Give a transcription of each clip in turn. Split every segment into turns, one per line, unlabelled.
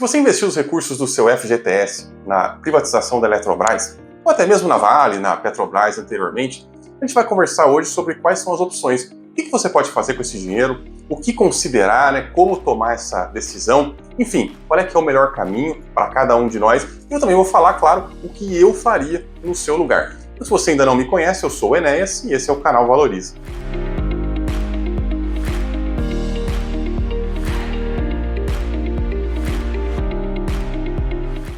você investir os recursos do seu FGTS na privatização da Eletrobras, ou até mesmo na Vale, na Petrobras anteriormente, a gente vai conversar hoje sobre quais são as opções. O que você pode fazer com esse dinheiro, o que considerar, como tomar essa decisão, enfim, qual é que é o melhor caminho para cada um de nós. E eu também vou falar, claro, o que eu faria no seu lugar. Então, se você ainda não me conhece, eu sou o Enéas e esse é o canal Valoriza.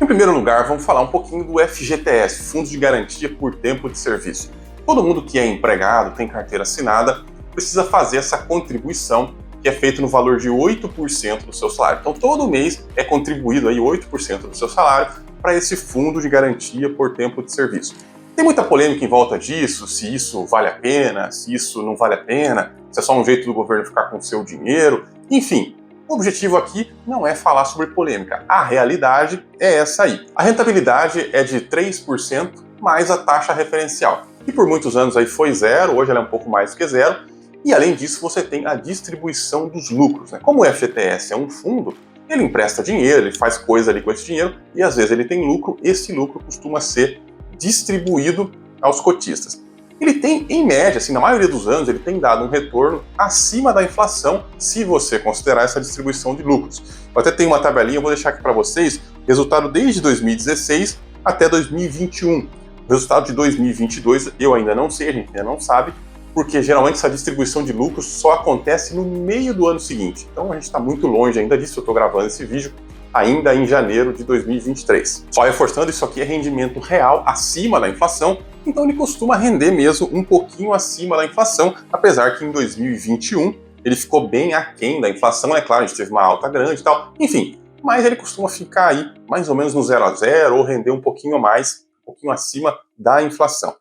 Em primeiro lugar, vamos falar um pouquinho do FGTS, Fundo de Garantia por Tempo de Serviço. Todo mundo que é empregado, tem carteira assinada, precisa fazer essa contribuição que é feita no valor de 8% do seu salário. Então, todo mês é contribuído aí 8% do seu salário para esse Fundo de Garantia por Tempo de Serviço. Tem muita polêmica em volta disso, se isso vale a pena, se isso não vale a pena, se é só um jeito do governo ficar com o seu dinheiro, enfim. O objetivo aqui não é falar sobre polêmica, a realidade é essa aí. A rentabilidade é de 3% mais a taxa referencial, que por muitos anos aí foi zero, hoje ela é um pouco mais do que zero, e além disso você tem a distribuição dos lucros. Como o FGTS é um fundo, ele empresta dinheiro, ele faz coisa ali com esse dinheiro, e às vezes ele tem lucro, esse lucro costuma ser distribuído aos cotistas. Ele tem, em média, assim, na maioria dos anos, ele tem dado um retorno acima da inflação, se você considerar essa distribuição de lucros. Eu até tenho uma tabelinha, eu vou deixar aqui para vocês, resultado desde 2016 até 2021. O resultado de 2022 eu ainda não sei, a gente ainda não sabe, porque geralmente essa distribuição de lucros só acontece no meio do ano seguinte. Então a gente está muito longe ainda disso, eu estou gravando esse vídeo ainda em janeiro de 2023. Só reforçando, isso aqui é rendimento real acima da inflação, então ele costuma render mesmo um pouquinho acima da inflação, apesar que em 2021 ele ficou bem aquém da inflação, é claro, a gente teve uma alta grande e tal, enfim, mas ele costuma ficar aí mais ou menos no 0 a 0 ou render um pouquinho mais, um pouquinho acima da inflação.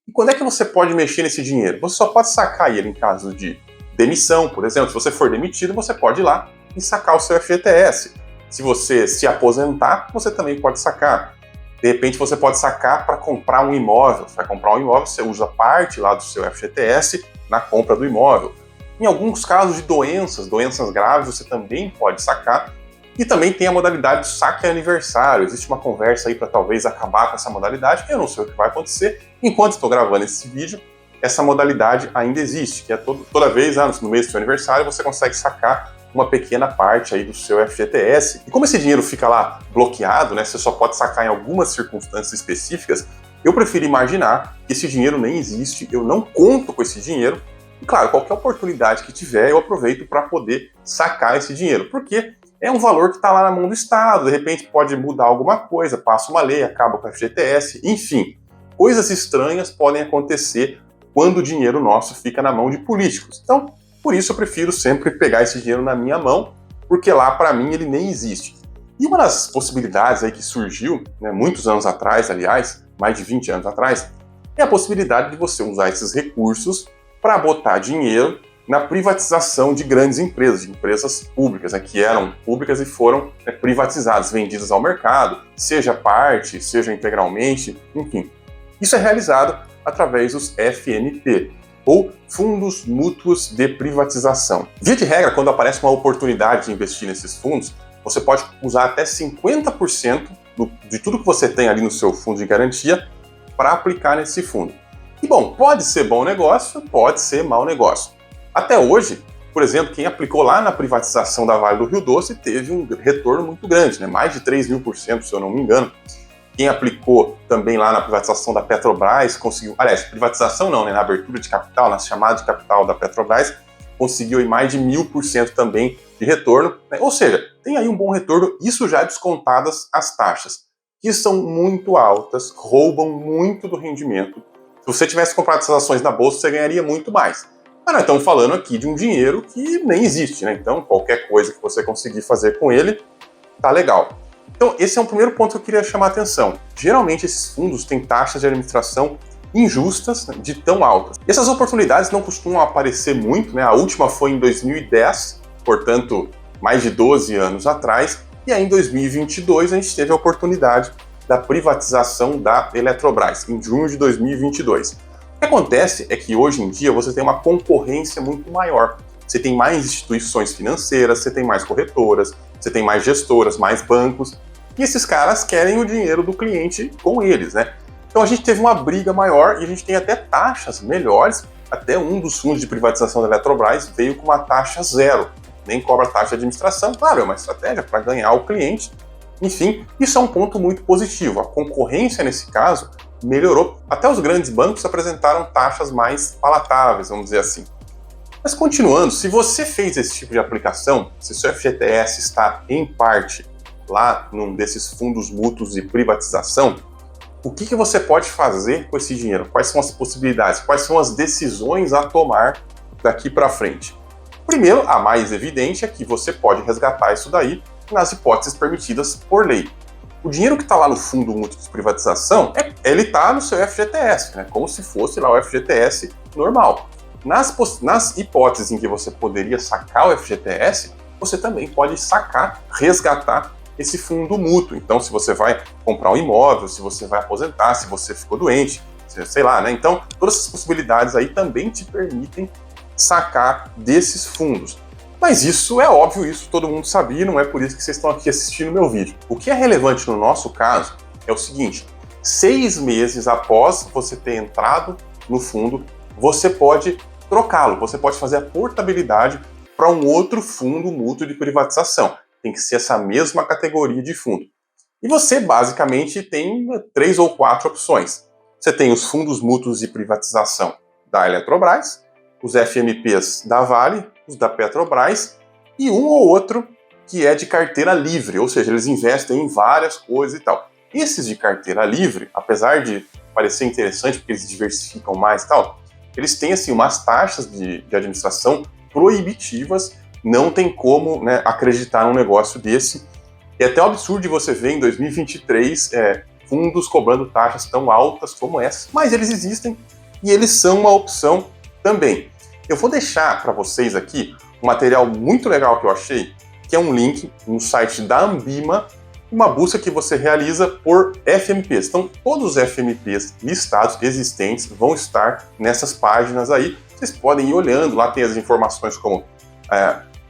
E quando é que você pode mexer nesse dinheiro? Você só pode sacar ele em caso de demissão, por exemplo, se você for demitido, você pode ir lá e sacar o seu FGTS. Se você se aposentar, você também pode sacar. De repente você pode sacar para comprar um imóvel. Você vai comprar um imóvel, você usa parte lá do seu FGTS na compra do imóvel. Em alguns casos de doenças graves, você também pode sacar. E também tem a modalidade do saque aniversário. Existe uma conversa aí para talvez acabar com essa modalidade, que eu não sei o que vai acontecer. Enquanto estou gravando esse vídeo, essa modalidade ainda existe, que é toda vez, no mês do seu aniversário, você consegue sacar uma pequena parte aí do seu FGTS. E como esse dinheiro fica lá bloqueado, você só pode sacar em algumas circunstâncias específicas, eu prefiro imaginar que esse dinheiro nem existe, eu não conto com esse dinheiro, e claro, qualquer oportunidade que tiver, eu aproveito para poder sacar esse dinheiro, porque é um valor que está lá na mão do Estado, de repente pode mudar alguma coisa, passa uma lei, acaba com o FGTS, enfim, coisas estranhas podem acontecer quando o dinheiro nosso fica na mão de políticos. Então, por isso eu prefiro sempre pegar esse dinheiro na minha mão, porque lá para mim ele nem existe. E uma das possibilidades aí que surgiu, muitos anos atrás, aliás, mais de 20 anos atrás, é a possibilidade de você usar esses recursos para botar dinheiro na privatização de grandes empresas, de empresas públicas, que eram públicas e foram privatizadas, vendidas ao mercado, seja parte, seja integralmente, enfim. Isso é realizado através dos FMP, ou Fundos Mútuos de Privatização. Via de regra, quando aparece uma oportunidade de investir nesses fundos, você pode usar até 50% de tudo que você tem ali no seu fundo de garantia para aplicar nesse fundo. E bom, pode ser bom negócio, pode ser mau negócio. Até hoje, por exemplo, quem aplicou lá na privatização da Vale do Rio Doce teve um retorno muito grande, mais de 3.000%, se eu não me engano. Quem aplicou também lá na privatização da Petrobras conseguiu, aliás, privatização não, na abertura de capital, na chamada de capital da Petrobras, conseguiu aí mais de 1.000% também de retorno, Ou seja, tem aí um bom retorno, isso já descontadas as taxas, que são muito altas, roubam muito do rendimento. Se você tivesse comprado essas ações na bolsa, você ganharia muito mais. Mas nós estamos falando aqui de um dinheiro que nem existe, Então qualquer coisa que você conseguir fazer com ele, tá legal. Então, esse é um primeiro ponto que eu queria chamar a atenção. Geralmente, esses fundos têm taxas de administração injustas, de tão altas. E essas oportunidades não costumam aparecer muito, A última foi em 2010, portanto, mais de 12 anos atrás, e aí em 2022 a gente teve a oportunidade da privatização da Eletrobras, em junho de 2022. O que acontece é que hoje em dia você tem uma concorrência muito maior. Você tem mais instituições financeiras, você tem mais corretoras, você tem mais gestoras, mais bancos, e esses caras querem o dinheiro do cliente com eles, né? Então a gente teve uma briga maior e a gente tem até taxas melhores. Até um dos fundos de privatização da Eletrobras veio com uma taxa zero, nem cobra taxa de administração. Claro, é uma estratégia para ganhar o cliente. Enfim, isso é um ponto muito positivo. A concorrência, nesse caso, melhorou. Até os grandes bancos apresentaram taxas mais palatáveis, vamos dizer assim. Mas continuando, se você fez esse tipo de aplicação, se seu FGTS está em parte lá num desses fundos mútuos de privatização, o que você pode fazer com esse dinheiro? Quais são as possibilidades? Quais são as decisões a tomar daqui para frente? Primeiro, a mais evidente é que você pode resgatar isso daí nas hipóteses permitidas por lei. O dinheiro que está lá no fundo mútuo de privatização, ele está no seu FGTS, né? Como se fosse lá o FGTS normal. Nas hipóteses em que você poderia sacar o FGTS, você também pode sacar, resgatar esse fundo mútuo. Então, se você vai comprar um imóvel, se você vai aposentar, se você ficou doente, sei lá, né? Então, todas essas possibilidades aí também te permitem sacar desses fundos. Mas isso é óbvio, isso todo mundo sabia, não é por isso que vocês estão aqui assistindo o meu vídeo. O que é relevante no nosso caso é o seguinte: 6 meses após você ter entrado no fundo, você pode trocá-lo, você pode fazer a portabilidade para um outro fundo mútuo de privatização. Tem que ser essa mesma categoria de fundo. E você basicamente tem 3 ou 4 opções. Você tem os fundos mútuos de privatização da Eletrobras, os FMPs da Vale, os da Petrobras e um ou outro que é de carteira livre, ou seja, eles investem em várias coisas e tal. Esses de carteira livre, apesar de parecer interessante porque eles diversificam mais e tal, eles têm assim umas taxas de administração proibitivas. Não tem como, né, acreditar num negócio desse. É até um absurdo de você ver em 2023 fundos cobrando taxas tão altas como essa. Mas eles existem e eles são uma opção também. Eu vou deixar para vocês aqui um material muito legal que eu achei, que é um link no site da Ambima, uma busca que você realiza por FMPs. Então, todos os FMPs listados, existentes, vão estar nessas páginas aí. Vocês podem ir olhando, lá tem as informações como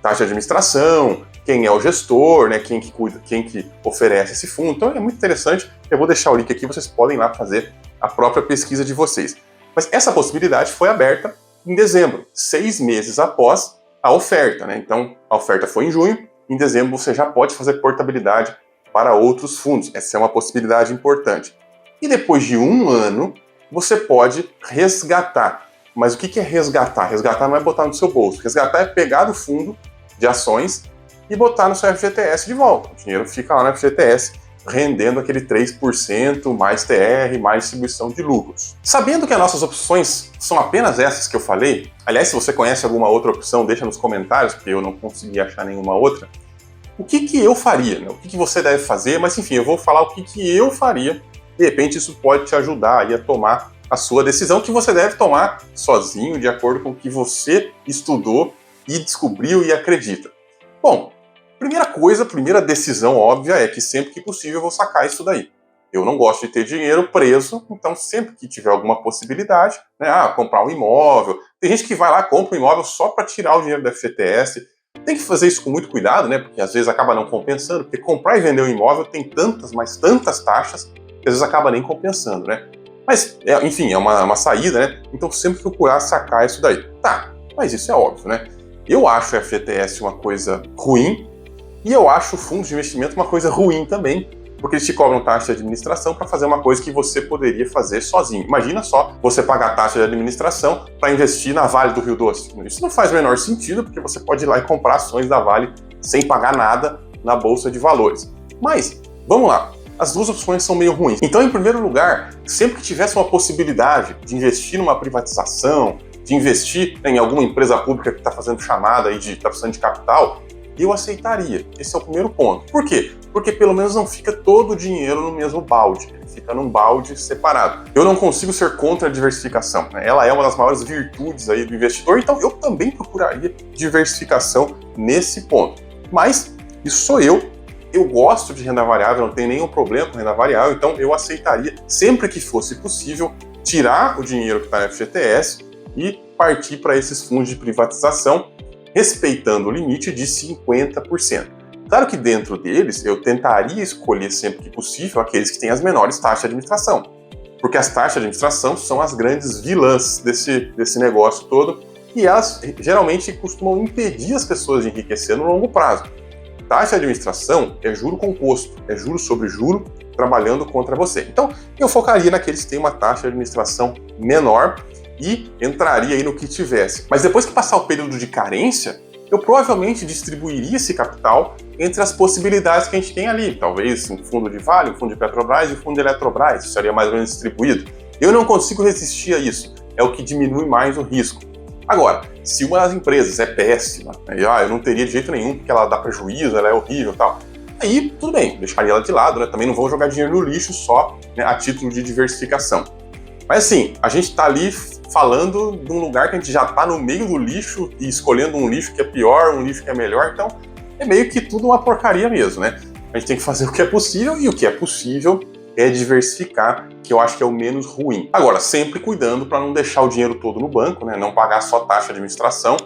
taxa de administração, quem é o gestor, né, quem que cuida, quem que oferece esse fundo. Então é muito interessante. Eu vou deixar o link aqui, vocês podem ir lá fazer a própria pesquisa de vocês. Mas essa possibilidade foi aberta em dezembro, 6 meses após a oferta, né? Então a oferta foi em junho, em dezembro você já pode fazer portabilidade para outros fundos. Essa é uma possibilidade importante. E depois de 1 ano, você pode resgatar. Mas o que é resgatar? Resgatar não é botar no seu bolso. Resgatar é pegar do fundo de ações e botar no seu FGTS de volta. O dinheiro fica lá no FGTS, rendendo aquele 3%, mais TR, mais distribuição de lucros. Sabendo que as nossas opções são apenas essas que eu falei, aliás, se você conhece alguma outra opção, deixa nos comentários, porque eu não consegui achar nenhuma outra. O que eu faria? Né? O que você deve fazer? Mas enfim, eu vou falar o que eu faria. De repente isso pode te ajudar aí a tomar a sua decisão, que você deve tomar sozinho, de acordo com o que você estudou e descobriu e acredita. Bom, primeira decisão óbvia é que sempre que possível eu vou sacar isso daí. Eu não gosto de ter dinheiro preso, então sempre que tiver alguma possibilidade, né, comprar um imóvel. Tem gente que vai lá, compra um imóvel só para tirar o dinheiro do FGTS. Tem que fazer isso com muito cuidado, né, porque às vezes acaba não compensando, porque comprar e vender um imóvel tem tantas, mas tantas taxas, que às vezes acaba nem compensando, né. Mas, enfim, é uma saída, né? Então sempre procurar sacar isso daí. Tá, mas isso é óbvio, né? Eu acho o FGTS uma coisa ruim e eu acho o fundo de investimento uma coisa ruim também, porque eles te cobram taxa de administração para fazer uma coisa que você poderia fazer sozinho. Imagina só você pagar taxa de administração para investir na Vale do Rio Doce. Isso não faz o menor sentido, porque você pode ir lá e comprar ações da Vale sem pagar nada na Bolsa de Valores. Mas, vamos lá. As duas opções são meio ruins. Então, em primeiro lugar, sempre que tivesse uma possibilidade de investir numa privatização, de investir em alguma empresa pública que está fazendo chamada e está precisando de capital, eu aceitaria. Esse é o primeiro ponto. Por quê? Porque pelo menos não fica todo o dinheiro no mesmo balde. Ele fica num balde separado. Eu não consigo ser contra a diversificação, né? Ela é uma das maiores virtudes aí do investidor, então eu também procuraria diversificação nesse ponto. Mas isso sou eu. Eu gosto de renda variável, não tenho nenhum problema com renda variável, então eu aceitaria, sempre que fosse possível, tirar o dinheiro que está no FGTS e partir para esses fundos de privatização, respeitando o limite de 50%. Claro que dentro deles eu tentaria escolher sempre que possível aqueles que têm as menores taxas de administração, porque as taxas de administração são as grandes vilãs desse negócio todo e elas geralmente costumam impedir as pessoas de enriquecer no longo prazo. Taxa de administração é juro composto, é juro sobre juro trabalhando contra você. Então, eu focaria naqueles que têm uma taxa de administração menor e entraria aí no que tivesse. Mas depois que passar o período de carência, eu provavelmente distribuiria esse capital entre as possibilidades que a gente tem ali. Talvez um fundo de Vale, um fundo de Petrobras e um fundo de Eletrobras. Isso seria mais ou menos distribuído. Eu não consigo resistir a isso. É o que diminui mais o risco. Agora, se uma das empresas é péssima, eu não teria de jeito nenhum, porque ela dá prejuízo, ela é horrível e tal, aí tudo bem, deixaria ela de lado, né? Também não vou jogar dinheiro no lixo só, né, a título de diversificação. Mas assim, a gente está ali falando de um lugar que a gente já está no meio do lixo e escolhendo um lixo que é pior, um lixo que é melhor, então é meio que tudo uma porcaria mesmo, né? A gente tem que fazer o que é possível e o que é possível é diversificar, que eu acho que é o menos ruim. Agora, sempre cuidando para não deixar o dinheiro todo no banco, né? Não pagar só taxa de administração,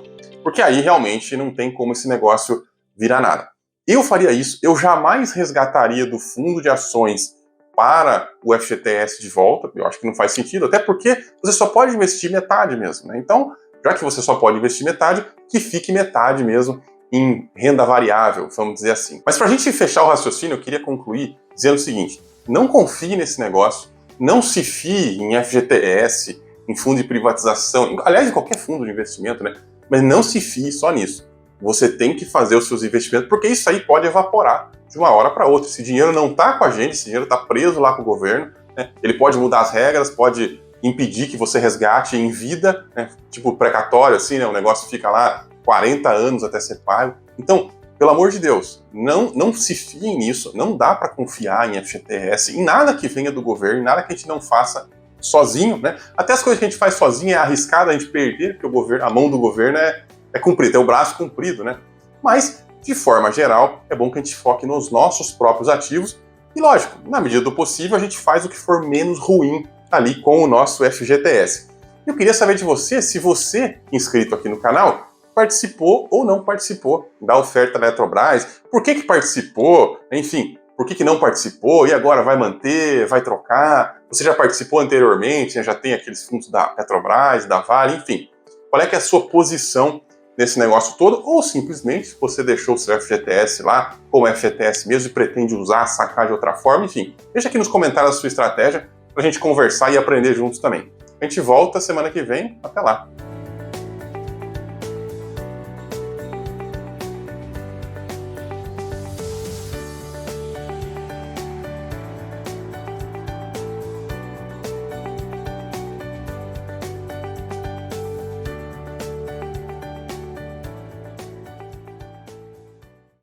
porque aí realmente não tem como esse negócio virar nada. Eu faria isso, eu jamais resgataria do fundo de ações para o FGTS de volta, eu acho que não faz sentido, até porque você só pode investir metade mesmo, né? Então, já que você só pode investir metade, que fique metade mesmo em renda variável, vamos dizer assim. Mas para a gente fechar o raciocínio, eu queria concluir dizendo o seguinte: não confie nesse negócio, não se fie em FGTS, em fundo de privatização, aliás, em qualquer fundo de investimento, né? Mas não se fie só nisso. Você tem que fazer os seus investimentos, porque isso aí pode evaporar de uma hora para outra. Esse dinheiro não está com a gente, esse dinheiro está preso lá com o governo, né? Ele pode mudar as regras, pode impedir que você resgate em vida, né? Tipo precatório, assim, né? O negócio fica lá 40 anos até ser pago. Então, pelo amor de Deus, não se fiem nisso, não dá para confiar em FGTS, em nada que venha do governo, em nada que a gente não faça sozinho, né? Até as coisas que a gente faz sozinho é arriscado a gente perder, porque o governo, a mão do governo é comprida, é o braço comprido, né? Mas, de forma geral, é bom que a gente foque nos nossos próprios ativos e, lógico, na medida do possível, a gente faz o que for menos ruim ali com o nosso FGTS. Eu queria saber de você, se você, inscrito aqui no canal, participou ou não participou da oferta da Eletrobras, por que participou, enfim, por que não participou e agora vai manter, vai trocar, você já participou anteriormente, né? Já tem aqueles fundos da Petrobras, da Vale, enfim, qual é que é a sua posição nesse negócio todo, ou simplesmente você deixou o seu FGTS lá, como FGTS mesmo, e pretende usar, sacar de outra forma, enfim, deixa aqui nos comentários a sua estratégia pra gente conversar e aprender juntos também. A gente volta semana que vem, até lá!